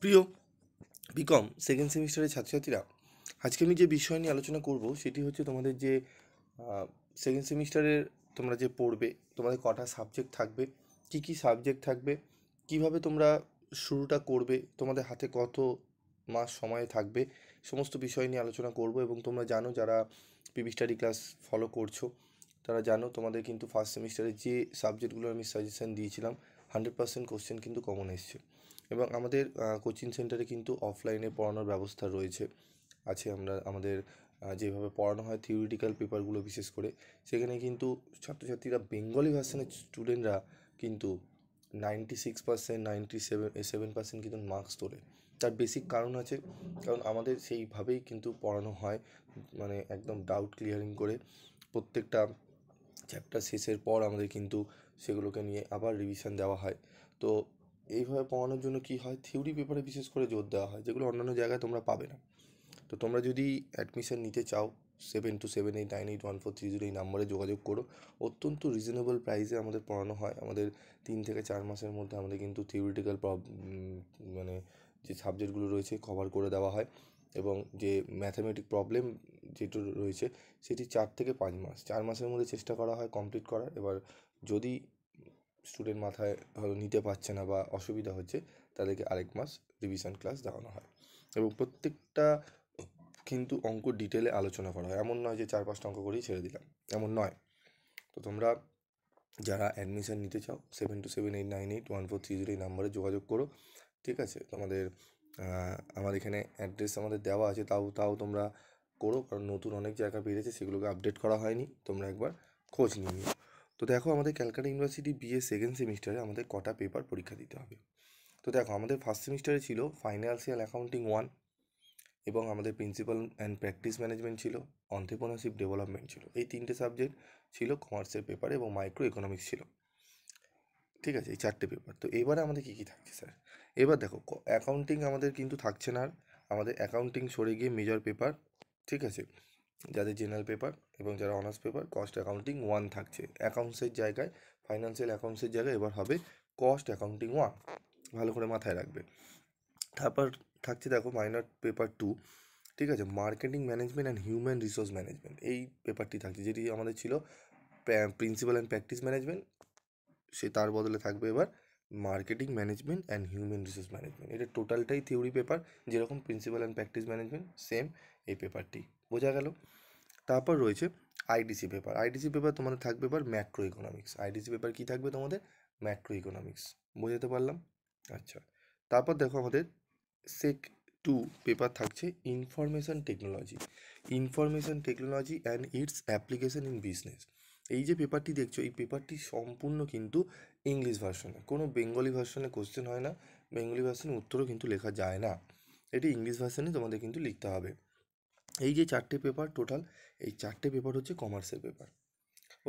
প্রিয় BCom second সেমিস্টারের ছাত্রছাত্রীরা, আজকে আমি যে বিষয় নিয়ে আলোচনা করব সেটি হচ্ছে তোমাদের যে সেকেন্ড সেমিস্টারের তোমরা যে পড়বে, তোমাদের কটা সাবজেক্ট থাকবে, কি কি সাবজেক্ট থাকবে, কিভাবে তোমরা শুরুটা করবে, তোমাদের হাতে কত মাস সময় থাকবে, সমস্ত বিষয় নিয়ে আলোচনা করব। এবং তোমরা জানো, যারা পিবি স্টাডি ক্লাস ফলো করছো তারা জানো তোমাদের কিন্তু ফার্স্ট সেমিস্টারে যে সাবজেক্টগুলো আমি সাজেশন দিয়েছিলাম 100% কোশ্চেন কিন্তু কমন এসছে। এবং আমাদের কোচিং সেন্টারে কিন্তু অফলাইনে পড়ানোর ব্যবস্থা রয়েছে, আছে। আমরা আমাদের যেভাবে পড়ানো হয় থিওরিটিক্যাল পেপারগুলো বিশেষ করে, সেখানে কিন্তু ছাত্রছাত্রীরা বেঙ্গলি ভার্সনের স্টুডেন্টরা কিন্তু 96%, 97% কিন্তু মার্কস তোলে। তার বেসিক কারণ আছে, কারণ আমাদের সেইভাবেই কিন্তু পড়ানো হয়, মানে একদম ডাউট ক্লিয়ারিং করে প্রত্যেকটা চ্যাপ্টার শেষের পর আমাদের কিন্তু সেগুলোকে নিয়ে আবার রিভিশন দেওয়া হয়। তো এইভাবে পড়ানোর জন্য কি হয়, থিওরি পেপারে বিশেষ করে জোর দেওয়া হয়, যেগুলো অন্যান্য জায়গায় তোমরা পাবে না। তো তোমরা যদি অ্যাডমিশন নিতে চাও, 7278981430 এই নাম্বারে যোগাযোগ করো। অত্যন্ত রিজনেবল প্রাইসে আমাদের পড়ানো হয়। আমাদের 3 থেকে 4 মাসের মধ্যে আমাদের কিন্তু থিওরিটিক্যাল মানে যে সাবজেক্টগুলো রয়েছে কভার করে দেওয়া হয়। এবং যে ম্যাথামেটিক প্রবলেম যেটা রয়েছে সেটি 4 থেকে 5 মাস, 4 মাসের মধ্যে চেষ্টা করা হয় কমপ্লিট করার। এবার যদি স্টুডেন্ট মাথায় নিতে পারছে না বা অসুবিধা হচ্ছে, তাদেরকে আরেক মাস রিভিশন ক্লাস দেওয়ানো হয়। এবং প্রত্যেকটা কিন্তু অঙ্ক ডিটেলে আলোচনা করা হয়, এমন নয় যে 4-5টা অঙ্ক করেই ছেড়ে দিলাম, এমন নয়। তো তোমরা যারা অ্যাডমিশন নিতে চাও, 7278981430 এই নাম্বারে যোগাযোগ করো। ঠিক আছে, তোমাদের আমার এখানে অ্যাড্রেস আমাদের দেওয়া আছে, তাও তাও তোমরা করো, কারণ নতুন অনেক জায়গা বেরিয়েছে, সেগুলোকে আপডেট করা হয়নি, তোমরা একবার খোঁজ নিয়ে নিও। তো দেখো, আমাদের ক্যালকাটা ইউনিভার্সিটি বিএ সেকেন্ড সেমিস্টারে আমাদের কটা পেপার পরীক্ষা দিতে হবে। তো দেখো, আমাদের ফার্স্ট সেমিস্টারে ছিল ফাইন্যান্সিয়াল অ্যাকাউন্টিং 1, এবং আমাদের প্রিন্সিপাল অ্যান্ড প্র্যাকটিস ম্যানেজমেন্ট ছিল, অন্ত্রপ্রেনারশিপ ডেভেলপমেন্ট ছিল, এই 3টে সাবজেক্ট ছিল কমার্সের পেপারে, এবং মাইক্রো ইকোনমিক্স ছিল। ঠিক আছে, এই 4টে পেপার। তো এবারে আমাদের কী কী থাকছে স্যার? এবার দেখো, অ্যাকাউন্টিং আমাদের কিন্তু থাকছে না আর। আমাদের অ্যাকাউন্টিং সরে গিয়ে মেজর পেপার, ঠিক আছে, যাদের জেনারেল পেপার এবং যারা অনার্স পেপার, কস্ট অ্যাকাউন্টিং 1 থাকছে। অ্যাকাউন্টসের জায়গায়, ফাইন্যান্সিয়াল অ্যাকাউন্টসের জায়গায় এবার হবে কস্ট অ্যাকাউন্টিং 1, ভালো করে মাথায় রাখবে। তারপর থাকছে দেখো মাইনর পেপার 2, ঠিক আছে, marketing management and human resource management, এই পেপারটি থাকছে, যেটি আমাদের ছিল প্রিন্সিপাল অ্যান্ড প্র্যাকটিস ম্যানেজমেন্ট, সে তার বদলে থাকবে এবার marketing management and human resource management. এটা টোটালটাই থিওরি পেপার, যেরকম principal and practice management same এই পেপারটি, বোঝা গেল। তারপর রয়েছে আইডিসি পেপার। আইডিসি পেপার তোমাদের থাকবে এবার ম্যাক্রো ইকোনমিক্স। আইডিসি পেপার কী থাকবে তোমাদের? ম্যাক্রো ইকোনমিক্স, বোঝাতে পারলাম? আচ্ছা, তারপর দেখো আমাদের সেক 2 পেপার থাকছে information technology. Information technology and it's application in business. এই যে পেপারটি দেখছো, এই পেপারটি সম্পূর্ণ কিন্তু ইংলিশ ভার্সনে, কোনো বেঙ্গলি ভার্সনে কোশ্চেন হয় না, বেঙ্গলি ভার্সনে উত্তরও কিন্তু লেখা যায় না, এটি ইংলিশ ভার্সনে তোমাদের কিন্তু লিখতে হবে। এই যে 4টে পেপার টোটাল, এই 4টে পেপার হচ্ছে কমার্সের পেপার।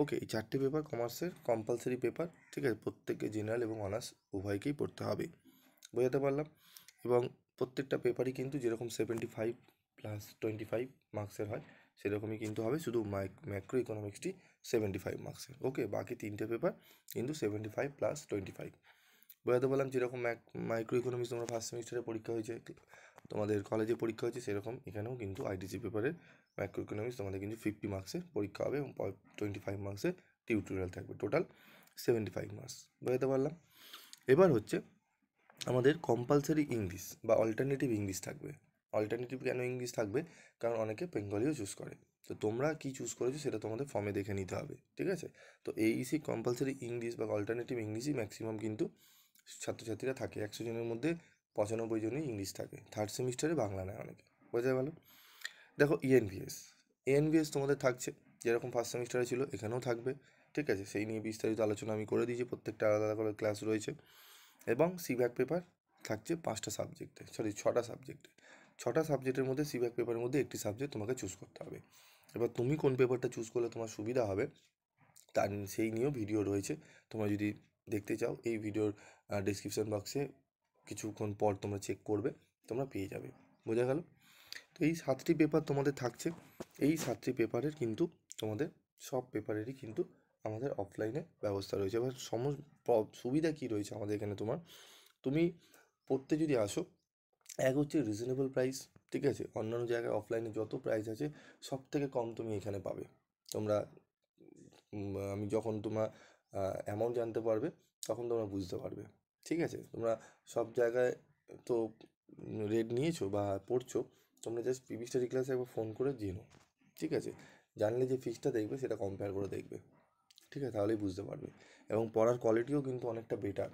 ওকে, এই 4টে পেপার কমার্সের কম্পালসারি পেপার, ঠিক আছে, প্রত্যেককে জেনারেল এবং অনার্স উভয়কেই পড়তে হবে, বোঝাতে পারলাম। এবং প্রত্যেকটা পেপারই কিন্তু যেরকম 75+25 মার্কসের হয়, সেরকমই কিন্তু হবে, শুধু ম্যাক্রো ইকোনমিক্সটি 75 মার্কসের। ওকে, বাকি 3টে পেপার কিন্তু 75+25, বোঝাতে পারলাম। যেরকম মাইক্রো ইকোনমিক্স তোমরা ফার্স্ট সেমিস্টারে পরীক্ষা হয়েছে, তোমাদের কলেজে পরীক্ষা হয়েছে, সেরকম এখানেও কিন্তু আইডিসি পেপারের মাইক্রো ইকোনমিক্স তোমাদের কিন্তু 50 মার্কসের পরীক্ষা হবে, এবং 25 মার্কসের টিউটোরিয়াল থাকবে, টোটাল 75 মার্কস, বোঝাতে পারলাম। এবার হচ্ছে আমাদের কম্পালসারি ইংলিশ বা অল্টারনেটিভ ইংলিশ থাকবে। অল্টারনেটিভ কেন ইংলিশ থাকবে? কারণ অনেকে বেঙ্গলিও চুজ করে। তো তোমরা কি চুজ করেছো সেটা তোমাদের ফর্মে দেখে নিতে হবে, ঠিক আছে। তো এইসি কম্পালসারি ইংলিশ বা অল্টারনেটিভ ইংলিশই ম্যাক্সিমাম কিন্তু ছাত্রছাত্রীরা থাকে, 100 জনের মধ্যে 95 জনই ইংলিশ থাকে। থার্ড সেমিস্টারে বাংলা নেয় অনেকে, বোঝা গেল। দেখো ইএনভিএস, এএনভিএস তোমাদের থাকছে, যেরকম ফার্স্ট সেমিস্টারে ছিল এখানেও থাকবে, ঠিক আছে। সেই নিয়ে বিস্তারিত আলোচনা আমি করে দিয়েছি, প্রত্যেকটা আলাদা আলাদা করে ক্লাস রয়েছে। এবং সিব্যাক পেপার থাকছে 5টা সাবজেক্টে, সরি 6টা সাবজেক্টে। 6টা সাবজেক্টের মধ্যে সিব্যাক পেপারের মধ্যে একটি সাবজেক্ট তোমাকে চুজ করতে হবে। এবার তুমি কোন পেপারটা চুজ করলে তোমার সুবিধা হবে, তার সেই নিয়েও ভিডিও রয়েছে, তোমরা যদি দেখতে চাও এই ভিডিওর ডিসক্রিপশন বক্সে কিছুক্ষণ পর তোমরা চেক করবে, তোমরা পেয়ে যাবে, বোঝা গেল। তো এই 7টি পেপার তোমাদের থাকছে। এই 7টি পেপারের কিন্তু তোমাদের সব পেপারেরই কিন্তু আমাদের অফলাইনে ব্যবস্থা রয়েছে। এবার সুবিধা কী রয়েছে আমাদের এখানে, তুমি পড়তে যদি আসো, এক হচ্ছে রিজনেবল প্রাইস, ঠিক আছে? অন্যান্য জায়গায় অফলাইনে যত প্রাইস আছে সব থেকে কম তুমি এখানে পাবে। তোমরা আমি যখন তোমার অ্যামাউন্ট জানতে পারবে তখন তোমরা বুঝতে পারবে, ঠিক আছে? তোমরা সব জায়গায় তো রেট নিয়েছো বা পড়ছো, তোমরা জাস্ট পিবি স্টাডি ক্লাসে একবার ফোন করে জেনো, ঠিক আছে? জানলে যে ফিক্সটা দেখবে সেটা কম্পেয়ার করে দেখবে, ঠিক আছে? তাহলেই বুঝতে পারবে। এবং পড়ার কোয়ালিটিও কিন্তু অনেকটা বেটার।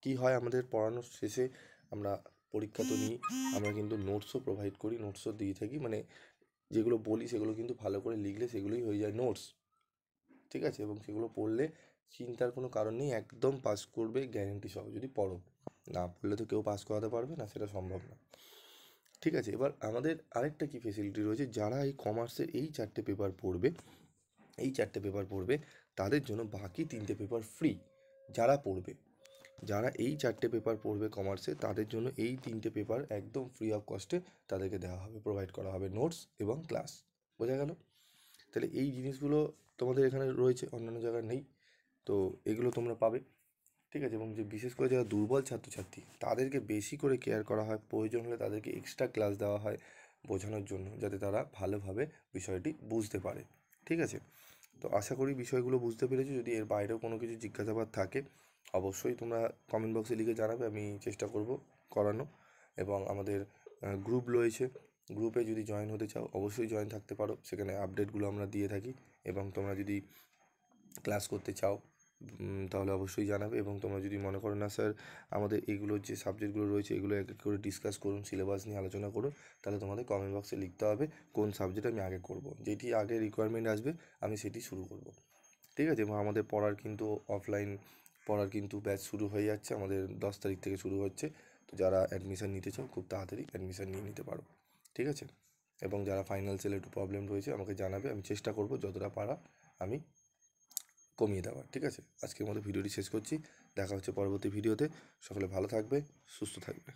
কি হয় আমাদের পড়ানোর শেষে আমরা পরীক্ষা তো নিই, আমরা কিন্তু নোটসও প্রোভাইড করি, নোটসও দিয়ে থাকি, মানে যেগুলো বলি সেগুলো কিন্তু ভালো করে লিখলে সেগুলোই হয়ে যায় নোটস, ঠিক আছে? এবং সেগুলো পড়লে চিন্তার কোনো কারণ নেই, একদম পাস করবে গ্যারেন্টি সহ যদি পড়ো। না পড়লে তো কেউ পাস করাতে পারবে না, সেটা সম্ভব না, ঠিক আছে? এবার আমাদের আরেকটা কি ফেসিলিটি রয়েছে, যারা এই কমার্সের এই 4টে পেপার পড়বে, এই 4টে পেপার পড়বে তাদের জন্য বাকি 3টে পেপার ফ্রি। যারা পড়বে, যারা এই 4টে পেপার পড়বে কমার্সে, তাদের জন্য এই 3টে পেপার একদম ফ্রি অফ কস্টে তাদেরকে দেওয়া হবে, প্রোভাইড করা হবে নোটস এবং ক্লাস। বোঝা গেল? তাহলে এই জিনিসগুলো তোমাদের এখানে রয়েছে, অন্যান্য জায়গায় নেই। তো এগুলো তোমরা পাবে, ঠিক আছে? এবং যে বিশেষ করে যারা দুর্বল ছাত্রছাত্রী তাদেরকে বেশি করে কেয়ার করা হয়, প্রয়োজন হলে তাদেরকে এক্সট্রা ক্লাস দেওয়া হয় বোঝানোর জন্য, যাতে তারা ভালোভাবে বিষয়টি বুঝতে পারে, ঠিক আছে? তো আশা করি বিষয়গুলো বুঝতে পেরেছো। যদি এর বাইরেও কোনো কিছু জিজ্ঞাসাবাদ থাকে অবশ্যই তোমরা কমেন্ট বক্সে লিখে জানাবে, আমি চেষ্টা করব করানো। এবং আমাদের গ্রুপ রয়েছে, গ্রুপে যদি জয়েন হতে চাও অবশ্যই জয়েন থাকতে পারো, সেখানে আপডেটগুলো আমরা দিয়ে থাকি। এবং তোমরা যদি ক্লাস করতে চাও তাহলে অবশ্যই জানাবে। এবং তোমরা যদি মনে করো না স্যার আমাদের এইগুলোর যে সাবজেক্টগুলো রয়েছে এগুলো এক এক করে ডিসকাস করুন, সিলেবাস নিয়ে আলোচনা করুন, তাহলে তোমাদের কমেন্ট বক্সে লিখতে হবে কোন সাবজেক্ট আমি আগে করব, যেটি আগে রিকোয়ারমেন্ট আসবে আমি সেটি শুরু করব, ঠিক আছে? এবং আমাদের পড়ার কিন্তু অফলাইন পড়ার কিন্তু ব্যাচ শুরু হয়ে যাচ্ছে, আমাদের 10 তারিখ থেকে শুরু হচ্ছে। তো যারা অ্যাডমিশান নিতে চাও খুব তাড়াতাড়ি অ্যাডমিশান নিয়ে নিতে পারো, ঠিক আছে? এবং যারা ফাইন্যান্সিয়াল একটু প্রবলেম রয়েছে আমাকে জানাবে, আমি চেষ্টা করব যতটা পারা আমি কমিয়ে দেওয়ার, ঠিক আছে? আজকের মতো ভিডিওটি শেষ করছি, দেখা হচ্ছে পরবর্তী ভিডিওতে। সকলে ভালো থাকবে, সুস্থ থাকবে।